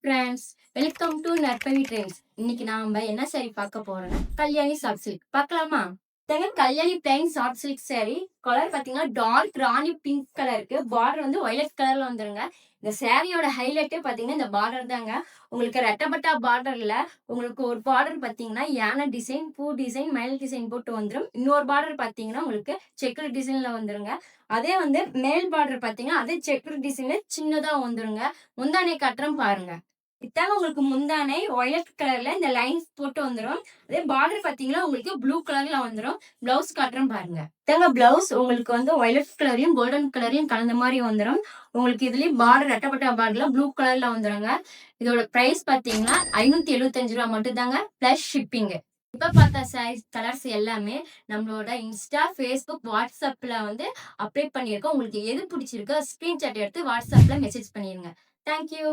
Friends, welcome to Narpavi trends. இன்னைக்கு நாம என்ன சாரி பார்க்க போறோம்னா கல்யாணி சாஃப்ட் சில்க் பார்க்கலாமா? Kalyani plain soft silk sorry colour பார்த்தீங்கன்னா டார்க் ராணி பிங்க் கலருக்கு பார்டர் வந்து வயலட் கலர்ல வந்துருங்க. இந்த சாரியோட ஹைலைட்டே பார்த்தீங்கன்னா இந்த பார்டர் தாங்க. உங்களுக்கு ரெட்டப்பட்டா பார்டர்ல உங்களுக்கு ஒரு பார்டர் பார்த்தீங்கன்னா யானை டிசைன், பூ டிசைன், மயில் டிசைன் போட்டு வந்துடும். இன்னொரு பார்டர் பார்த்தீங்கன்னா உங்களுக்கு செக்குடு டிசைன்ல வந்துருங்க. அதே வந்து மேல் பார்டர் பார்த்தீங்கன்னா அதே செக்குடு டிசைன்ல சின்னதா வந்துருங்க. முந்தானை கட்டுறம் பாருங்க. இதாங்க உங்களுக்கு முந்தானை வயலட் கலர்ல இந்த லைன்ஸ் போட்டு வந்துரும். அதே பார்டர் பாத்தீங்கன்னா உங்களுக்கு ப்ளூ கலர்ல வந்துரும். பிளவுஸ் காட்டுறேன் பாருங்க. இதாங்க பிளவுஸ் உங்களுக்கு வந்து வயலட் கலரையும் கோல்டன் கலரையும் கலந்த மாதிரி வந்துரும். உங்களுக்கு இதுலயும் பார்டர் ரெட்டப்பட்ட பார்டர்ல ப்ளூ கலர்ல வந்துருங்க. இதோட பிரைஸ் பாத்தீங்கன்னா 575 ரூபா மட்டும் தாங்க பிளஸ் ஷிப்பிங். இப்ப பார்த்த சாரீஸ் கலர்ஸ் எல்லாமே நம்மளோட இன்ஸ்டா, ஃபேஸ்புக், வாட்ஸ்அப்ல வந்து அப்டேட் பண்ணியிருக்கோம். உங்களுக்கு எது பிடிச்சிருக்கோ ஸ்கிரீன்ஷாட் எடுத்து வாட்ஸ்அப்ல மெசேஜ் பண்ணிருங்க. தேங்க்யூ.